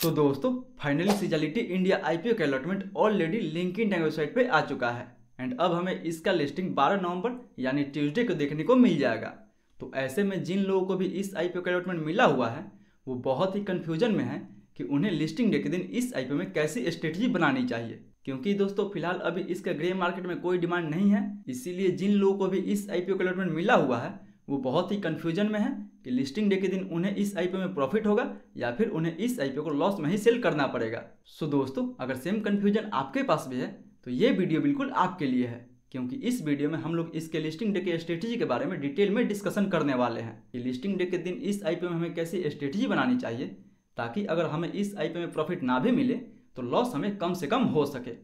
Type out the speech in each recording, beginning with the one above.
तो दोस्तों finally सीजालिटी India IPO का allotment already LinkedIn time website पे आ चुका है एंड अब हमें इसका लिस्टिंग 12 नवंबर यानी ट्यूसडे को देखने को मिल जाएगा। तो ऐसे में जिन लोगों को भी इस आईपीओ का अलॉटमेंट मिला हुआ है वो बहुत ही कन्फ्यूजन में है कि उन्हें लिस्टिंग डे के दिन इस आईपीओ में कैसी स्ट्रेटजी बनानी चाहिए, क्योंकि दोस्तों फिलहाल अभी इसका ग्रे मार्केट में कोई डिमांड नहीं है। इसीलिए जिन लोगों को भी इस आईपीओ का अलॉटमेंट मिला हुआ है वो बहुत ही कंफ्यूजन में है कि लिस्टिंग डे के दिन उन्हें इस आईपीओ में प्रॉफिट होगा या फिर उन्हें इस आईपीओ को लॉस में ही सेल करना पड़ेगा। सो दोस्तों अगर सेम कंफ्यूजन आपके पास भी है तो ये वीडियो बिल्कुल आपके लिए है, क्योंकि इस वीडियो में हम लोग इसके लिस्टिंग डे के स्ट्रेटजी के बारे में डिटेल में डिस्कशन करने वाले हैं कि लिस्टिंग डे के दिन इस आईपीओ में हमें कैसी स्ट्रेटजी बनानी चाहिए ताकि अगर हमें इस आईपीओ में प्रॉफिट ना भी मिले तो लॉस हमें कम से कम हो सके।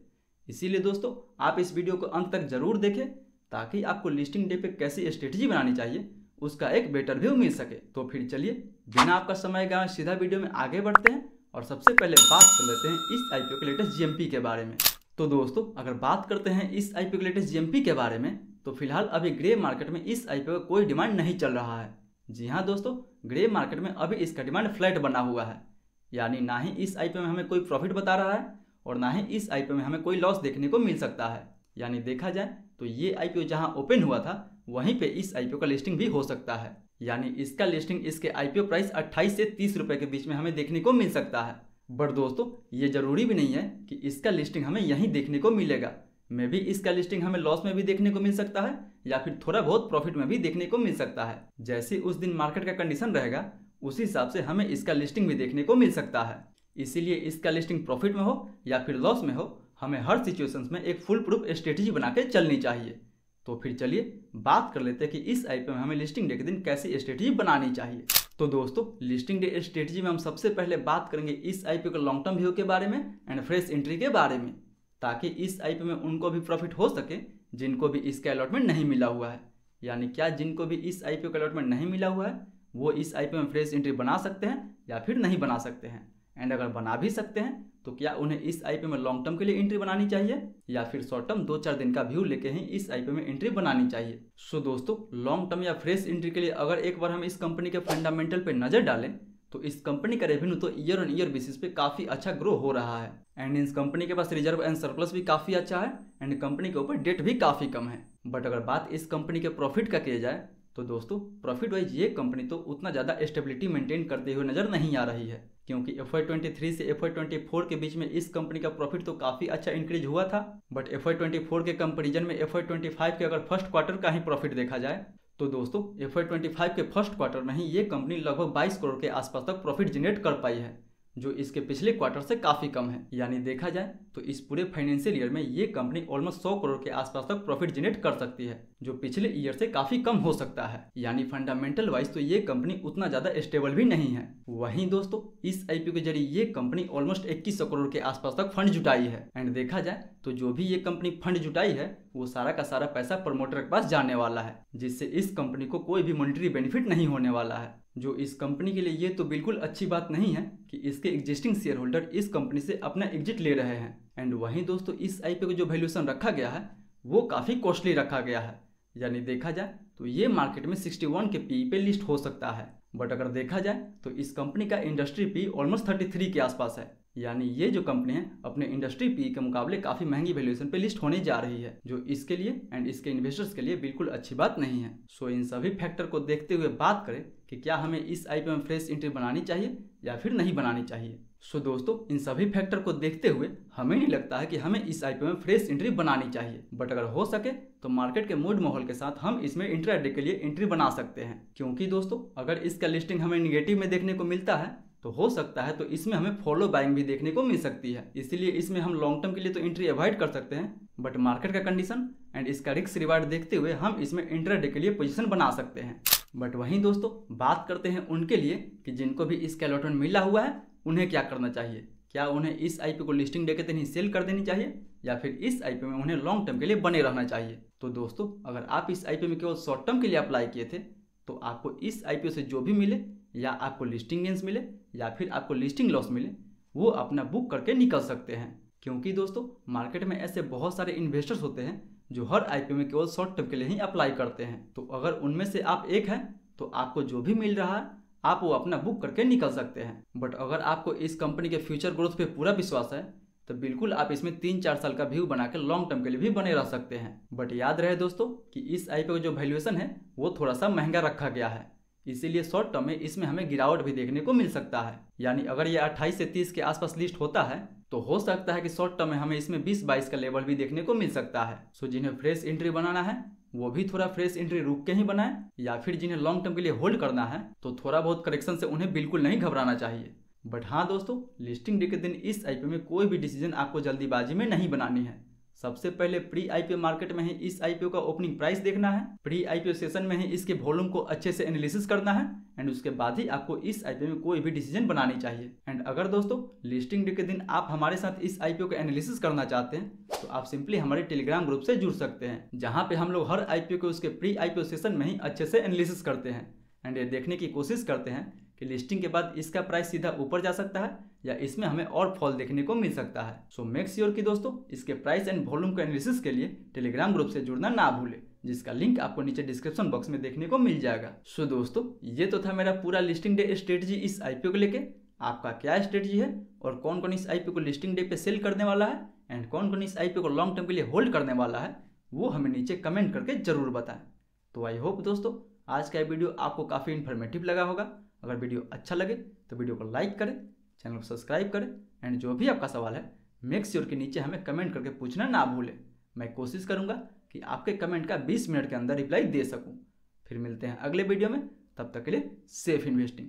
इसीलिए दोस्तों आप इस वीडियो को अंत तक जरूर देखें ताकि आपको लिस्टिंग डे पे कैसी स्ट्रेटजी बनानी चाहिए उसका एक बेटर व्यू मिल सके। तो फिर चलिए बिना आपका समय गंवाए सीधा वीडियो में आगे बढ़ते हैं और सबसे पहले बात कर लेते हैं इस आईपीओ के लेटेस्ट जीएमपी के बारे में। तो दोस्तों अगर बात करते हैं इस आईपीओ के लेटेस्ट जीएमपी के बारे में तो फिलहाल अभी ग्रे मार्केट में इस आईपीओ का कोई डिमांड नहीं चल रहा है। जी हाँ दोस्तों, ग्रे मार्केट में अभी इसका डिमांड फ्लैट बना हुआ है, यानी ना ही इस आईपीओ में हमें कोई प्रॉफिट बता रहा है और ना ही इस आईपीओ में हमें कोई लॉस देखने को मिल सकता है। यानी देखा जाए तो ये आईपीओ जहां ओपन हुआ था वहीं पे इस आईपीओ का लिस्टिंग भी हो सकता है, यानी इसका लिस्टिंग इसके आईपीओ प्राइस 28 से 30 रुपए के बीच में हमें देखने को मिल सकता है। बट दोस्तों ये जरूरी भी नहीं है कि इसका लिस्टिंग हमें यहीं देखने को मिलेगा, मे भी इसका लिस्टिंग हमें लॉस में भी देखने को मिल सकता है या फिर थोड़ा बहुत प्रॉफिट में भी देखने को मिल सकता है। जैसे उस दिन मार्केट का कंडीशन रहेगा उसी हिसाब से हमें इसका लिस्टिंग भी देखने को मिल सकता है। इसीलिए इसका लिस्टिंग प्रॉफिट में हो या फिर लॉस में हो हमें हर सिचुएशंस में एक फुल प्रूफ स्ट्रेटजी बना के चलनी चाहिए। तो फिर चलिए बात कर लेते हैं कि इस आईपीओ में हमें लिस्टिंग डे के दिन कैसी स्ट्रेटजी बनानी चाहिए। तो दोस्तों लिस्टिंग डे स्ट्रेटजी में हम सबसे पहले बात करेंगे इस आईपीओ के लॉन्ग टर्म व्यू के बारे में एंड फ्रेश एंट्री के बारे में, ताकि इस आईपीओ में उनको भी प्रॉफिट हो सके जिनको भी इसका अलॉटमेंट नहीं मिला हुआ है। यानी क्या जिनको भी इस आईपीओ का अलॉटमेंट नहीं मिला हुआ है वो इस आईपीओ में फ्रेश एंट्री बना सकते हैं या फिर नहीं बना सकते हैं, एंड अगर बना भी सकते हैं तो क्या उन्हें इस आईपीओ में लॉन्ग टर्म के लिए एंट्री बनानी चाहिए या फिर शॉर्ट टर्म 2-4 दिन का व्यू लेके ही इस आईपीओ में एंट्री बनानी चाहिए। सो दोस्तों लॉन्ग टर्म या फ्रेश एंट्री के लिए अगर एक बार हम इस कंपनी के फंडामेंटल पे नजर डालें तो इस कंपनी का रेवेन्यू तो ईयर ऑन ईयर बेसिस पे काफी अच्छा ग्रो हो रहा है एंड इस कंपनी के पास रिजर्व एंड सरप्लस भी काफी अच्छा है एंड कंपनी के ऊपर डेट भी काफी कम है। बट अगर बात इस कंपनी के प्रॉफिट का किया जाए तो दोस्तों प्रॉफिट वाइज ये कंपनी तो उतना ज़्यादा स्टेबिलिटी मेंटेन करते हुए नजर नहीं आ रही है, क्योंकि FY23 से FY24 के बीच में इस कंपनी का प्रॉफिट तो काफ़ी अच्छा इंक्रीज हुआ था। बट FY24 के कंपैरिजन में FY25 के अगर फर्स्ट क्वार्टर का ही प्रॉफिट देखा जाए तो दोस्तों FY25 के फर्स्ट क्वार्टर में ही ये कंपनी लगभग 22 करोड़ के आसपास तक प्रॉफिट जनरेट कर पाई है, जो इसके पिछले क्वार्टर से काफ़ी कम है। यानी देखा जाए तो इस पूरे फाइनेंशियल ईयर में ये कंपनी ऑलमोस्ट 100 करोड़ के आसपास तक प्रॉफिट जनरेट कर सकती है, जो पिछले ईयर से काफ़ी कम हो सकता है। यानी फंडामेंटल वाइज तो ये कंपनी उतना ज़्यादा स्टेबल भी नहीं है। वहीं दोस्तों इस आईपीओ के जरिए ये कंपनी ऑलमोस्ट 2100 करोड़ के आसपास तक फंड जुटाई है एंड देखा जाए तो जो भी ये कंपनी फंड जुटाई है वो सारा का सारा पैसा प्रमोटर के पास जाने वाला है, जिससे इस कंपनी को कोई भी मॉनेटरी बेनिफिट नहीं होने वाला है। जो इस कंपनी के लिए ये तो बिल्कुल अच्छी बात नहीं है कि इसके एग्जिस्टिंग शेयर होल्डर इस कंपनी से अपना एग्जिट ले रहे हैं। एंड वहीं दोस्तों इस आईपीओ का जो वैल्यूएशन रखा गया है वो काफ़ी कॉस्टली रखा गया है। यानी देखा जाए तो ये मार्केट में 61 के पी पे लिस्ट हो सकता है, बट अगर देखा जाए तो इस कंपनी का इंडस्ट्री पी ऑलमोस्ट 33 के आसपास है। यानी ये जो कंपनी है अपने इंडस्ट्री पी के मुकाबले काफ़ी महंगी वैल्यूएशन पे लिस्ट होने जा रही है, जो इसके लिए एंड इसके इन्वेस्टर्स के लिए बिल्कुल अच्छी बात नहीं है। सो इन सभी फैक्टर को देखते हुए बात करें कि क्या हमें इस आईपीओ में फ्रेश एंट्री बनानी चाहिए या फिर नहीं बनानी चाहिए। सो दोस्तों इन सभी फैक्टर को देखते हुए हमें नहीं लगता है कि हमें इस आईपीओ में फ्रेश एंट्री बनानी चाहिए, बट अगर हो सके तो मार्केट के मूड माहौल के साथ हम इसमें इंट्राडे के लिए एंट्री बना सकते हैं, क्योंकि दोस्तों अगर इसका लिस्टिंग हमें निगेटिव में देखने को मिलता है तो हो सकता है तो इसमें हमें फॉलो बाइंग भी देखने को मिल सकती है। इसीलिए इसमें हम लॉन्ग टर्म के लिए तो एंट्री अवॉइड कर सकते हैं, बट मार्केट का कंडीशन एंड इसका रिस्क रिवार्ड देखते हुए हम इसमें इंट्राडे के लिए पोजीशन बना सकते हैं। बट वहीं दोस्तों बात करते हैं उनके लिए कि जिनको भी इसका अलॉटमेंट मिला हुआ है उन्हें क्या करना चाहिए। क्या उन्हें इस आईपीओ को लिस्टिंग डे के दिन ही सेल कर देनी चाहिए या फिर इस आईपीओ में उन्हें लॉन्ग टर्म के लिए बने रहना चाहिए। तो दोस्तों अगर आप इस आईपीओ में केवल शॉर्ट टर्म के लिए अप्लाई किए थे तो आपको इस आईपीओ से जो भी मिले या आपको लिस्टिंग गेंस मिले या फिर आपको लिस्टिंग लॉस मिले वो अपना बुक करके निकल सकते हैं, क्योंकि दोस्तों मार्केट में ऐसे बहुत सारे इन्वेस्टर्स होते हैं जो हर आईपीओ में केवल शॉर्ट टर्म के लिए ही अप्लाई करते हैं। तो अगर उनमें से आप एक हैं तो आपको जो भी मिल रहा है आप वो अपना बुक करके निकल सकते हैं। बट अगर आपको इस कंपनी के फ्यूचर ग्रोथ पे पूरा विश्वास है तो बिल्कुल आप इसमें 3-4 साल का व्यू बना के लॉन्ग टर्म के लिए भी बने रह सकते हैं। बट याद रहे दोस्तों कि इस आईपीओ का जो वैल्यूएशन है वो थोड़ा सा महंगा रखा गया है, इसीलिए शॉर्ट टर्म में इसमें हमें गिरावट भी देखने को मिल सकता है। यानी अगर ये 28 से 30 के आसपास लिस्ट होता है तो हो सकता है कि शॉर्ट टर्म में हमें इसमें 20-22 का लेवल भी देखने को मिल सकता है। सो जिन्हें फ्रेश एंट्री बनाना है वो भी थोड़ा फ्रेश एंट्री रुक के ही बनाए, या फिर जिन्हें लॉन्ग टर्म के लिए होल्ड करना है तो थोड़ा बहुत करेक्शन से उन्हें बिल्कुल नहीं घबराना चाहिए। बट हाँ दोस्तों, लिस्टिंग डे के दिन इस आईपीओ में कोई भी डिसीजन आपको जल्दीबाजी में नहीं बनानी है। सबसे पहले प्री आईपीओ मार्केट में ही इस आईपीओ का ओपनिंग प्राइस देखना है, प्री आईपीओ सेशन में ही इसके वॉल्यूम को अच्छे से एनालिसिस करना है एंड उसके बाद ही आपको इस आईपीओ में कोई भी डिसीजन बनानी चाहिए। एंड अगर दोस्तों लिस्टिंग डे के दिन आप हमारे साथ इस आईपीओ का एनालिसिस करना चाहते हैं तो आप सिंपली हमारे टेलीग्राम ग्रुप से जुड़ सकते हैं, जहाँ पे हम लोग हर आईपीओ को उसके प्री आईपीओ सेशन में ही अच्छे से एनालिसिस करते हैं एंड ये देखने की कोशिश करते हैं कि लिस्टिंग के बाद इसका प्राइस सीधा ऊपर जा सकता है या इसमें हमें और फॉल देखने को मिल सकता है। सो मेक श्योर कि दोस्तों इसके प्राइस एंड वॉल्यूम के एनालिसिस के लिए टेलीग्राम ग्रुप से जुड़ना ना भूलें, जिसका लिंक आपको नीचे डिस्क्रिप्शन बॉक्स में देखने को मिल जाएगा। सो दोस्तों ये तो था मेरा पूरा लिस्टिंग डे स्ट्रेटजी इस आईपीओ को लेके। आपका क्या स्ट्रेटजी है और कौन कौन इस आईपीओ को लिस्टिंग डे पे सेल करने वाला है एंड कौन कौन इस आईपीओ को लॉन्ग टर्म के लिए होल्ड करने वाला है, वो हमें नीचे कमेंट करके जरूर बताएं। तो आई होप दोस्तों आज का वीडियो आपको काफ़ी इन्फॉर्मेटिव लगा होगा। अगर वीडियो अच्छा लगे तो वीडियो को लाइक करें, चैनल को सब्सक्राइब करें एंड जो भी आपका सवाल है मेक श्योर के नीचे हमें कमेंट करके पूछना ना भूलें। मैं कोशिश करूंगा कि आपके कमेंट का 20 मिनट के अंदर रिप्लाई दे सकूं। फिर मिलते हैं अगले वीडियो में, तब तक के लिए सेफ इन्वेस्टिंग।